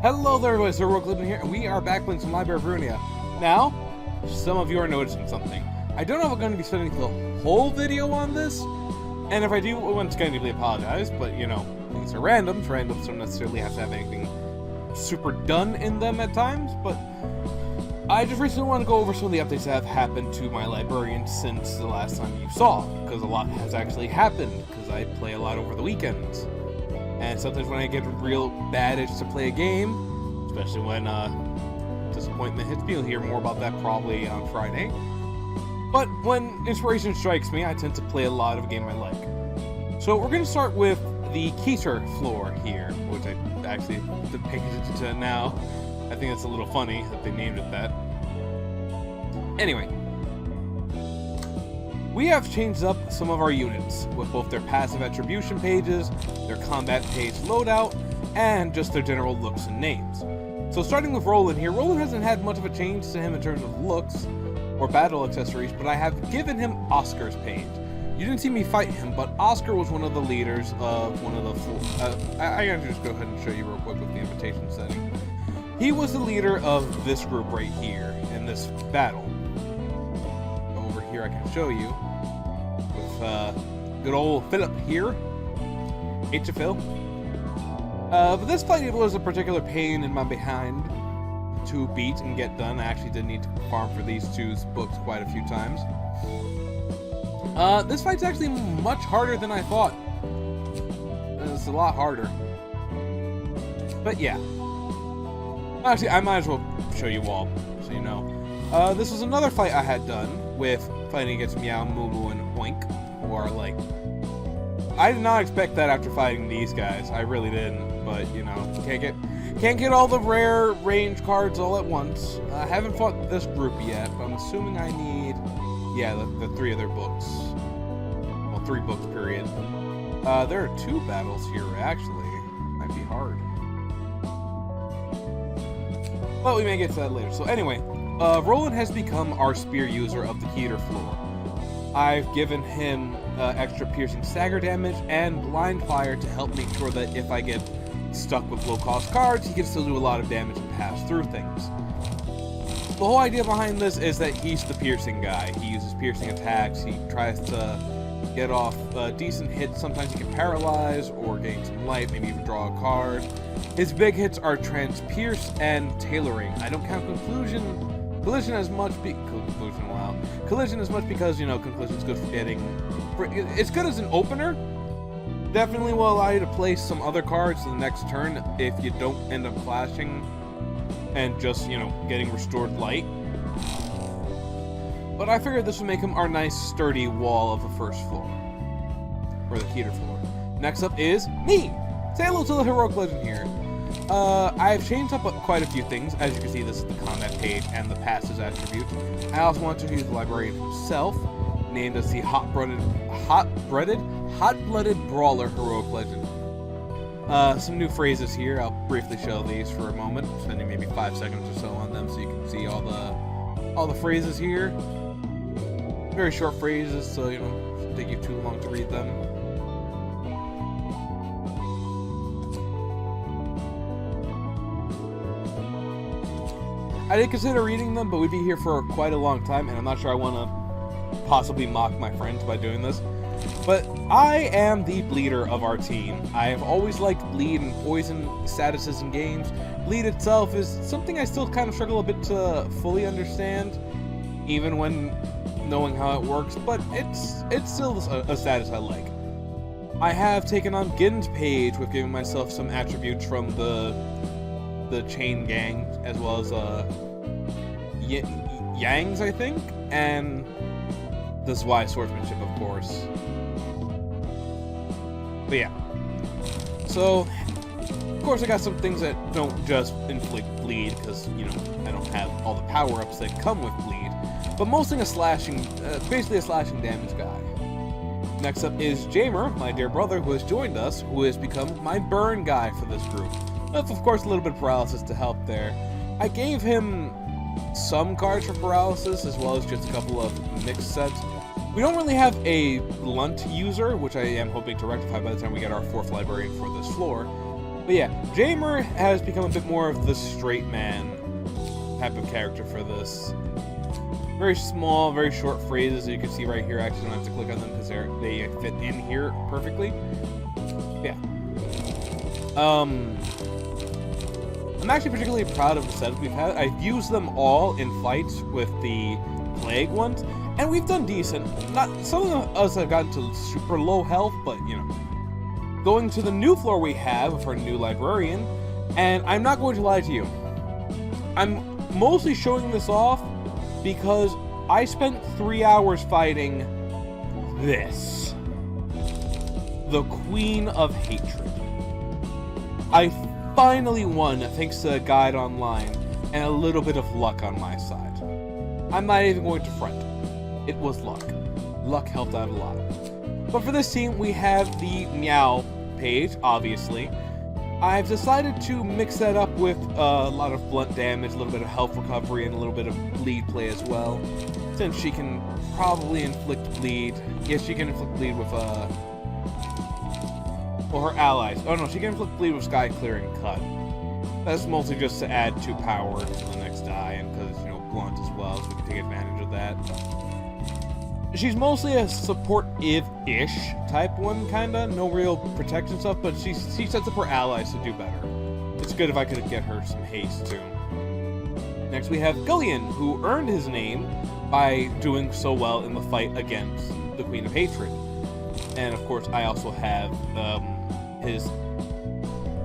Hello there, everybody. It's HeroicLegend here, and we are back playing some Library of Ruina. Now, some of you are noticing something. I don't know if I'm going to be spending the whole video on this, and if I do, once again, I deeply apologize, but, you know, these are randoms. Randoms don't necessarily have to have anything super done in them at times, but I just recently want to go over some of the updates that have happened to my librarian since the last time you saw, because a lot has actually happened, because I play a lot over the weekends. And sometimes when I get a real bad itch to play a game, especially when disappointment hits me, you'll hear more about that probably on Friday. But when inspiration strikes me, I tend to play a lot of a game I like. So we're going to start with the Keter floor here, which I actually did pay attention to now. I think it's a little funny that they named it that. Anyway, we have changed up some of our units with both their passive attribution pages, their combat page loadout, and just their general looks and names. So starting with Roland here, Roland hasn't had much of a change to him in terms of looks or battle accessories, but I have given him Oscar's page. You didn't see me fight him, but Oscar was one of the leaders of one of the I can just go ahead and show you real quick with the invitation setting. He was the leader of this group right here in this battle. Over here I can show you. Good old Philip here. Phil. But this fight was a particular pain in my behind to beat and get done. I actually did need to farm for these two books quite a few times. This fight's actually much harder than I thought. It's a lot harder. But yeah. Actually, I might as well show you all, so you know. This was another fight I had done with fighting against Meow, Moo Moo, and Oink. Or like, I did not expect that after fighting these guys. I really didn't, but you know, can't get all the rare range cards all at once. I haven't fought this group yet, but I'm assuming I need, yeah, the three of their books. Well, 3 books period. There are 2 battles here actually. Might be hard, but we may get to that later. So anyway, Roland has become our spear user of the Keter floor. I've given him extra piercing stagger damage and blind fire to help make sure that if I get stuck with low cost cards, he can still do a lot of damage and pass through things. The whole idea behind this is that he's the piercing guy. He uses piercing attacks, he tries to get off decent hits, sometimes he can paralyze or gain some light, maybe even draw a card. His big hits are Transpierce and Tailoring. I don't count Collision as much Collision as much because, you know, Conclusion's good for getting... It's good as an opener. Definitely will allow you to place some other cards in the next turn if you don't end up clashing and just, you know, getting restored light. But I figured this would make him our nice sturdy wall of the first floor. Or the Keter floor. Next up is me! Say hello to the HeroicLegend here. I've changed up quite a few things. As you can see, this is the combat page and the passive attribute. I also want to use the librarian himself, named as the hot-blooded brawler HeroicLegend. Some new phrases here. I'll briefly show these for a moment, spending maybe 5 seconds or so on them, so you can see all the phrases here. Very short phrases, so you know, it shouldn't take you too long to read them. I did consider reading them, but we'd be here for quite a long time, and I'm not sure I want to possibly mock my friends by doing this. But I am the bleeder of our team. I have always liked bleed and poison statuses in games. Bleed itself is something I still kind of struggle a bit to fully understand, even when knowing how it works, but it's still a status I like. I have taken on Gin's page with giving myself some attributes from the chain gang, as well as Yang's, I think, and the Zwei swordsmanship, of course. But yeah, so of course I got some things that don't just inflict bleed, because you know I don't have all the power-ups that come with bleed, but mostly basically a slashing damage guy. Next up is Jamer, my dear brother, who has joined us, who has become my burn guy for this group. With, of course, a little bit of paralysis to help there. I gave him some cards for paralysis, as well as just a couple of mixed sets. We don't really have a blunt user, which I am hoping to rectify by the time we get our 4th librarian for this floor. But yeah, Jamer has become a bit more of the straight man type of character for this. Very small, very short phrases, as you can see right here. I actually don't have to click on them because they fit in here perfectly. Yeah. I'm actually particularly proud of the setup we've had. I've used them all in fights with the Plague ones, and we've done decent. Not some of us have gotten to super low health, but you know. Going to the new floor we have with our new librarian, and I'm not going to lie to you. I'm mostly showing this off because I spent 3 hours fighting this. The Queen of Hatred. I finally won thanks to a guide online and a little bit of luck on my side. I'm not even going to front. It was luck. Luck helped out a lot. But for this team, we have the Meow page, obviously. I've decided to mix that up with a lot of blunt damage, a little bit of health recovery, and a little bit of bleed play as well. Since she can probably inflict bleed. Yes, she can inflict bleed with, well, her allies. Oh no, she can inflict bleed with Sky Clear and Cut. That's mostly just to add 2 power to the next die, and because, you know, blunt as well, so we can take advantage of that. She's mostly a support-ish type one, kinda. No real protection stuff, but she sets up her allies to do better. It's good if I could get her some haste, too. Next we have Gullion, who earned his name by doing so well in the fight against the Queen of Hatred. And, of course, I also have his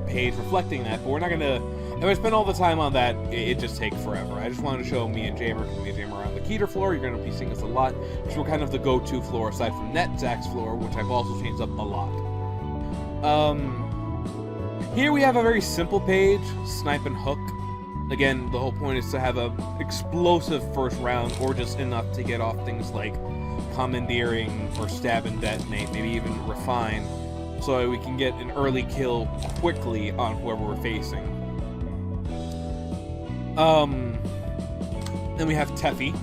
page reflecting that, but we're not gonna... If I spend all the time on that, it just takes forever. I just wanted to show me and Jamer, because me and Jamer are on the Keter floor. You're going to be seeing us a lot, because we're kind of the go-to floor, aside from Netzach's floor, which I've also changed up a lot. Here we have a very simple page, Snipe and Hook. Again, the whole point is to have an explosive first round, or just enough to get off things like Commandeering, or Stab and Detonate, maybe even Refine, so we can get an early kill quickly on whoever we're facing. Then we have Teffy.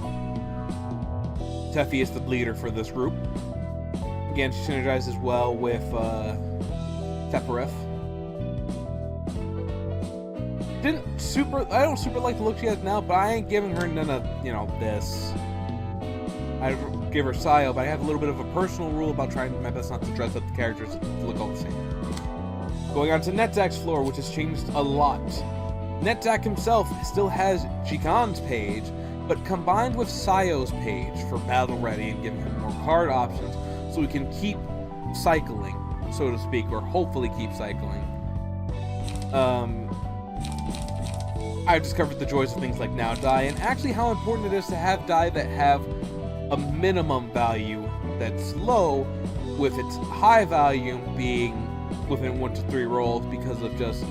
Teffy is the bleeder for this group. Again, she synergizes well with Teperif. I don't super like the look she has now, but I ain't giving her none of, you know, this. I give her Sayo, but I have a little bit of a personal rule about trying my best not to dress up the characters to look all the same. Going on to Netzach's floor, which has changed a lot. Netzach himself still has Jigan's page, but combined with Sayo's page for battle ready and giving him more card options, so we can keep cycling, so to speak, or hopefully keep cycling. I've discovered the joys of things like Now Die, and actually how important it is to have die that have a minimum value that's low, with its high value being within 1 to 3 rolls, because of just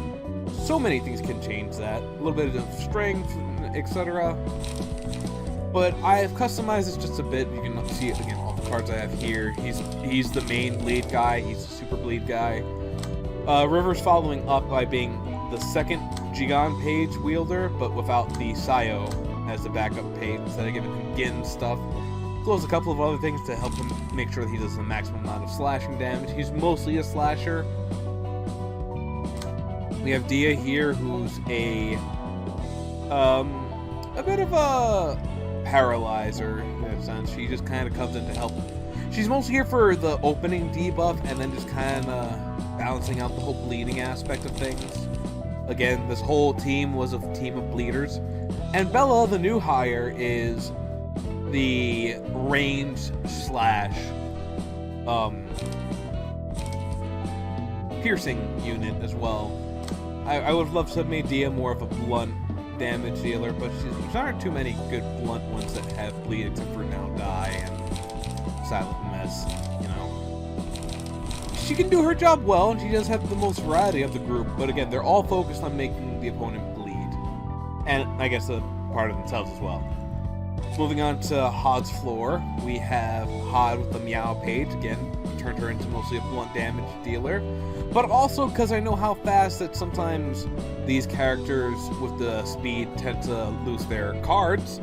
so many things can change that. A little bit of strength, etc. But I have customized this just a bit. You can see it again, all the cards I have here. He's the main bleed guy. He's the super bleed guy. River's following up by being the second Jigan page wielder, but without the Sayo as the backup page, instead of giving him Gin stuff. As well as a couple of other things to help him make sure that he does the maximum amount of slashing damage. He's mostly a slasher. We have Dia here, who's a bit of a paralyzer in a sense. She just kind of comes in to help. She's mostly here for the opening debuff and then just kind of balancing out the whole bleeding aspect of things. Again, this whole team was a team of bleeders. And Bella, the new hire, is the range slash piercing unit as well. I would have loved to have made Dia more of a blunt damage dealer, but there aren't too many good blunt ones that have bleed except for Now Die and Silent Mess, you know. She can do her job well, and she does have the most variety of the group, but again, they're all focused on making the opponent bleed. And I guess a part of themselves as well. Moving on to Hod's floor, we have Hod with the Meow page, again, turned her into mostly a blunt damage dealer. But also because I know how fast that sometimes these characters with the speed tend to lose their cards,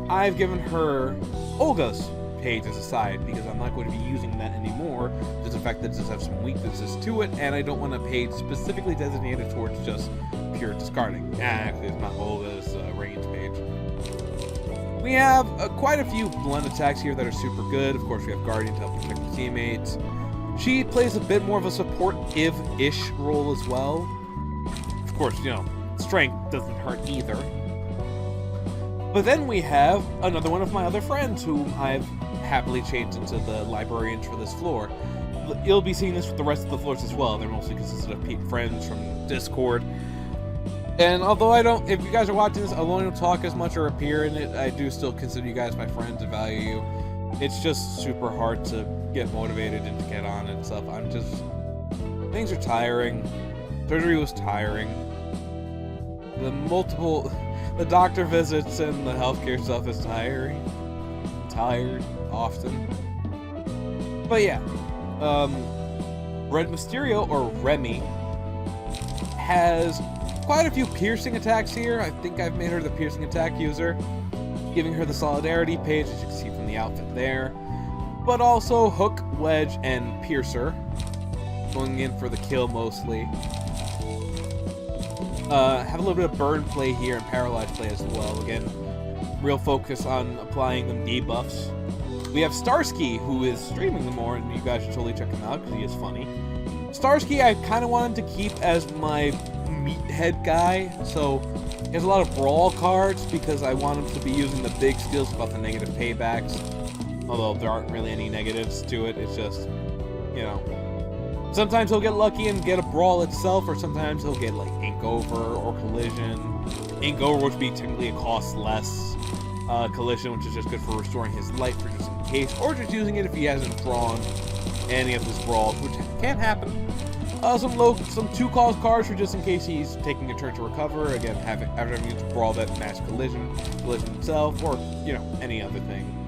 I've given her Olga's page as a side, because I'm not going to be using that anymore, just the fact that it does have some weaknesses to it, and I don't want a page specifically designated towards just pure discarding. Actually, it's not all this range page. We have quite a few blend attacks here that are super good. Of course, we have Guardian to help protect the teammates. She plays a bit more of a support-ish role as well. Of course, you know, strength doesn't hurt either. But then we have another one of my other friends whom I've happily changed into the librarians for this floor. You'll be seeing this with the rest of the floors as well. They're mostly consisted of friends from Discord. And although if you guys are watching this, although I don't talk as much or appear in it, I do still consider you guys my friends and value you. It's just super hard to get motivated and to get on and stuff. Things are tiring. Surgery was tiring. The doctor visits and the healthcare stuff is tiring. I'm tired often. But yeah, Red Mysterio, or Remy, has quite a few piercing attacks here. I think I've made her the piercing attack user, giving her the solidarity page, as you can see from the outfit there. But also Hook, Wedge, and Piercer, going in for the kill mostly. Have a little bit of burn play here and paralyzed play as well. Again, real focus on applying them debuffs. We have Starsky, who is streaming more, and you guys should totally check him out because he is funny. Starsky, I kind of wanted to keep as my meathead guy, so he has a lot of brawl cards because I want him to be using the big skills about the negative paybacks. Although there aren't really any negatives to it, it's just, you know, sometimes he'll get lucky and get a brawl itself, or sometimes he'll get like ink over or collision. Ink over, which would be technically a cost less. Collision, which is just good for restoring his life for just in case, or just using it if he hasn't drawn any of his brawls, which can happen. Some 2-cost cards for just in case he's taking a turn to recover. Again, after having used a brawl that matched collision himself, or you know, any other thing.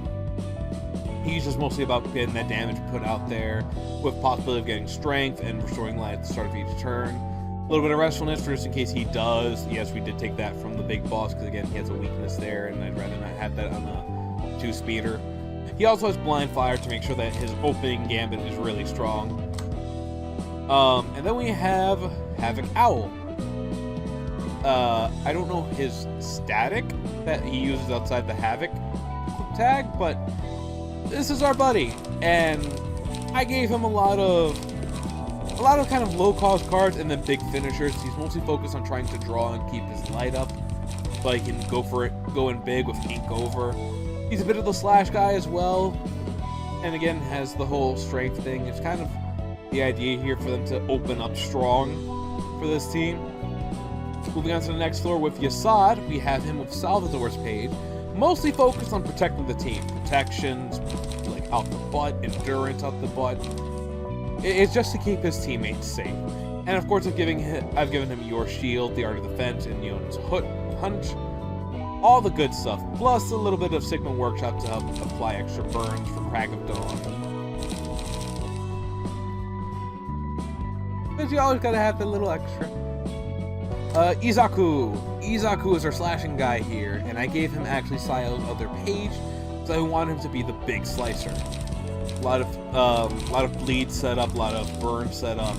He's just mostly about getting that damage put out there, with possibility of getting strength and restoring life at the start of each turn. A little bit of restfulness for just in case he does. Yes, we did take that from the big boss, because again, he has a weakness there, and I'd rather not have that on a 2-speeder. He also has Blind Fire to make sure that his opening gambit is really strong. And then we have Havoc Owl. I don't know his static that he uses outside the Havoc tag, but this is our buddy, and I gave him a lot of kind of low-cost cards and then big finishers. He's mostly focused on trying to draw and keep his light up, but he can go in big with ink over. He's a bit of the slash guy as well, and again has the whole strength thing. It's kind of the idea here for them to open up strong for this team. Moving on to the next floor with Yasad, we have him with Salvador's page, mostly focused on protecting the team. Protections, like out the butt, endurance out the butt. It's just to keep his teammates safe. And of course, I've given him Your Shield, the Art of Defense, and Yona's Hunch. All the good stuff, plus a little bit of Sigma Workshop to help apply extra burns for Crack of Dawn. But you always gotta have the little extra. Izaku. Izaku is our slashing guy here, and I gave him actually Sayo's other page, because I want him to be the big slicer. A lot of bleed setup, a lot of burn setup,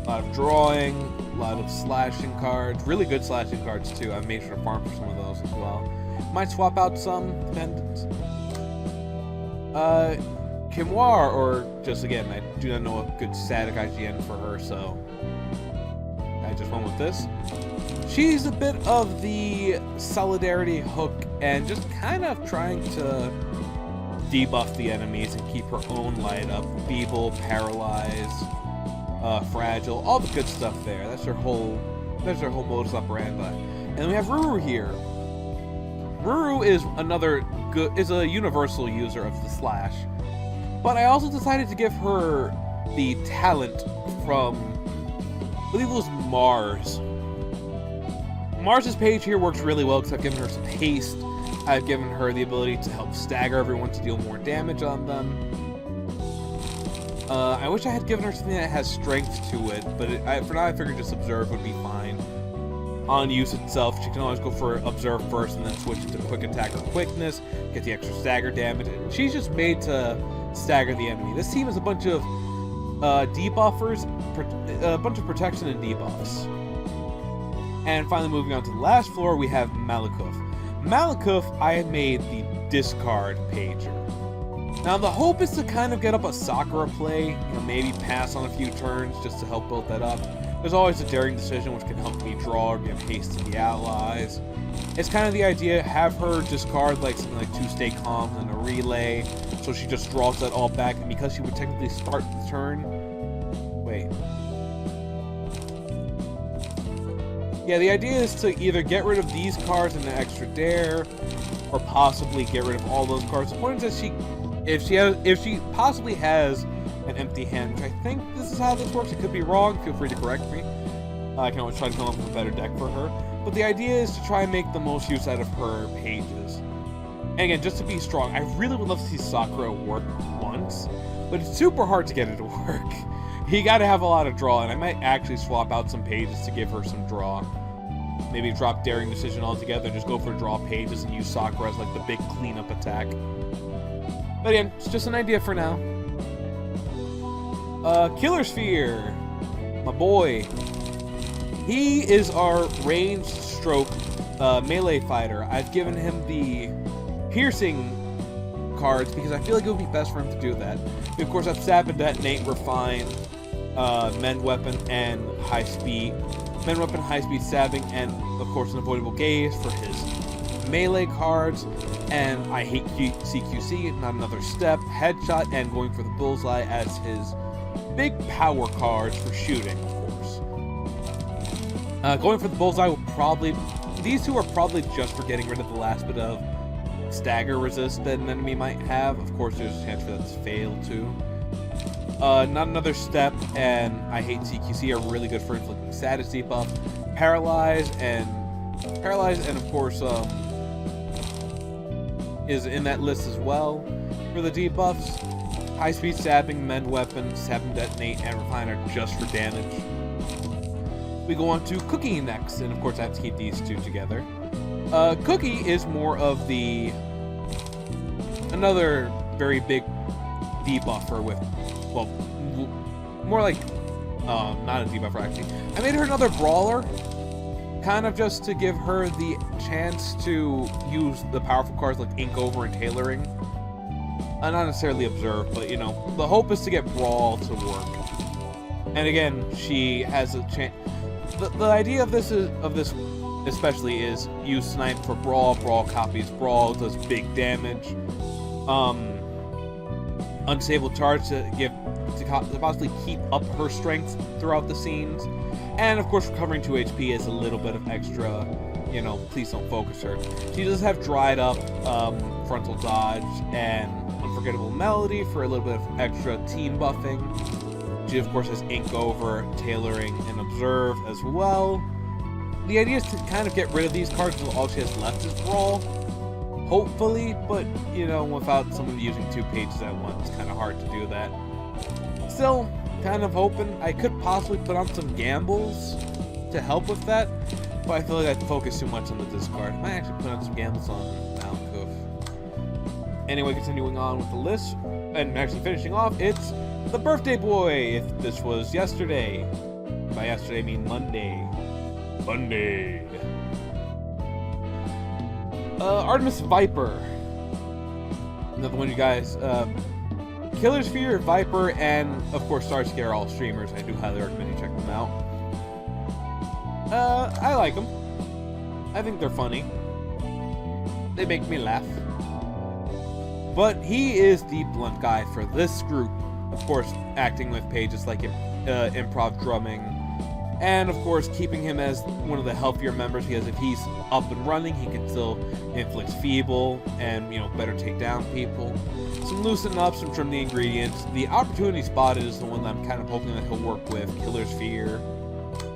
a lot of drawing, a lot of slashing cards. Really good slashing cards too. I've made sure to farm for some of those as well. Might swap out some dependents. Kimwar, or just again, I do not know a good static IGN for her, so I just went with this. She's a bit of the solidarity hook and just kind of trying to debuff the enemies and keep her own light up. Feeble, paralyzed, fragile, all the good stuff there. That's her whole modus operandi. And then we have Ruru here. Ruru is a universal user of the slash, but I also decided to give her the talent from, I believe it was Mars. Mars's page here works really well because I've given her some haste. I've given her the ability to help stagger everyone to deal more damage on them. I wish I had given her something that has strength to it, but for now I figured just observe would be fine. On use itself, she can always go for Observe first and then switch it to Quick Attack or Quickness, get the extra stagger damage. And she's just made to stagger the enemy. This team has a bunch of debuffers, a bunch of protection and debuffs. And finally, moving on to the last floor, we have Malakuf. Malakuf, I made the discard pager. Now, the hope is to kind of get up a Sakura play, maybe pass on a few turns just to help build that up. There's always a daring decision which can help me draw or give haste to the allies. It's kind of the idea, have her discard like something like 2 Stay Calm and a Relay, so she just draws that all back, and because she would technically start the turn... Wait. Yeah, the idea is to either get rid of these cards and an extra dare, or possibly get rid of all those cards. The point is that if she possibly has an empty hand, which I think this is how this works. It could be wrong. Feel free to correct me. I can always try to come up with a better deck for her. But the idea is to try and make the most use out of her pages. And again, just to be strong, I really would love to see Sakura work once, but it's super hard to get it to work. You gotta have a lot of draw, and I might actually swap out some pages to give her some draw. Maybe drop Daring Decision altogether and just go for draw pages and use Sakura as like the big cleanup attack. But again, it's just an idea for now. Killer Sphere, my boy. He is our ranged stroke melee fighter. I've given him the piercing cards because I feel like it would be best for him to do that. We of course have Stab and Detonate, Refine, Mend Weapon, and High Speed. Mend Weapon, High Speed Stabbing, and of course Unavoidable Gaze for his melee cards. And I Hate CQC, Not Another Step, Headshot, and going for the Bullseye as his big power cards for shooting, of course. Going for the Bullseye will probably... These two are probably just for getting rid of the last bit of stagger resist that an enemy might have. Of course, there's a chance for that to fail, too. Not Another Step and I Hate CQC are really good for inflicting status debuff. Paralyze, and of course, is in that list as well for the debuffs. High Speed Stabbing, Mend Weapon, Stab and Detonate, and Refine are just for damage. We go on to Cookie next, and of course I have to keep these two together. Cookie is more of the... another very big debuffer with... well, more like... not a debuffer actually. I made her another brawler, kind of just to give her the chance to use the powerful cards like Ink Over and Tailoring. Not necessarily Observe, but the hope is to get Brawl to work. And again, she has a chance. The idea of this especially is use Snipe for Brawl. Brawl copies Brawl, does big damage. Unstable charge to possibly keep up her strength throughout the scenes. And of course, recovering 2 HP is a little bit of extra, please don't focus her. She does have Dried Up, Frontal Dodge, and Unforgettable Melody for a little bit of extra team buffing. She of course has Ink Over, Tailoring, and Observe as well. The idea is to kind of get rid of these cards until all she has left is Brawl. Hopefully, but without someone using 2 pages at once, it's kind of hard to do that. Still, kind of hoping I could possibly put on some gambles to help with that, but I feel like I'd focus too much on the discard. I might actually put on some gambles on Malakuf. Anyway, continuing on with the list, and actually finishing off, it's the Birthday Boy. If this was yesterday, by yesterday I mean Monday. Artemis Viper. Another one, you guys. Killer Sphere, Viper, and of course Starscare, all streamers. I do highly recommend you check them out. I like them. I think they're funny. They make me laugh. But he is the blunt guy for this group. Of course, acting with pages like Improv Drumming. And of course, keeping him as one of the healthier members, because if he's up and running, he can still inflict feeble and, better take down people. Some loosen up, some trim the ingredients. The Opportunity Spotted is the one that I'm kind of hoping that he'll work with Killer Sphere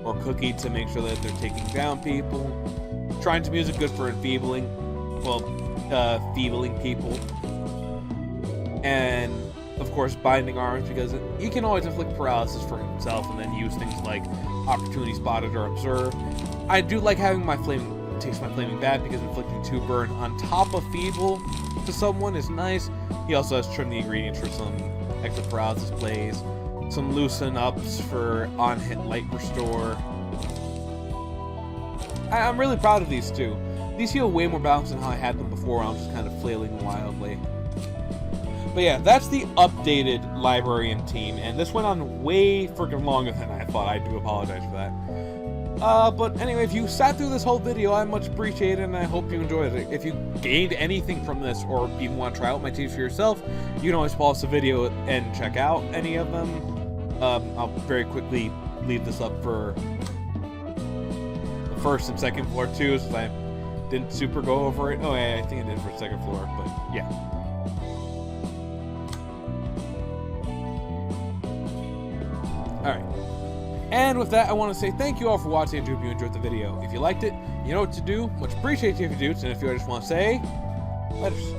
or Cookie to make sure that they're taking down people. Trying to music good for enfeebling, feebling people. And of course, Binding Arms, because he can always inflict paralysis for himself and then use things like Opportunity Spotted or Observe. I do like having my taste my flaming bad, because inflicting 2 burn on top of feeble to someone is nice. He also has trimmed the ingredients for some extra paralysis plays, some loosen ups for on-hit light restore. I'm really proud of these two. These feel way more balanced than how I had them before when I was just kind of flailing wildly. But yeah, that's the updated librarian team, and this went on way freaking longer than I thought. I do apologize for that. But anyway, if you sat through this whole video, I much appreciate it, and I hope you enjoyed it. If you gained anything from this, or even want to try out my teams for yourself, you can always pause the video and check out any of them. I'll very quickly leave this up for the first and second floor too, since I didn't super go over it. Oh yeah, I think I did for the second floor, but yeah. Alright. And with that, I want to say thank you all for watching, and hope you enjoyed the video. If you liked it, you know what to do. Much appreciated if you do, and if you just want to say, letters.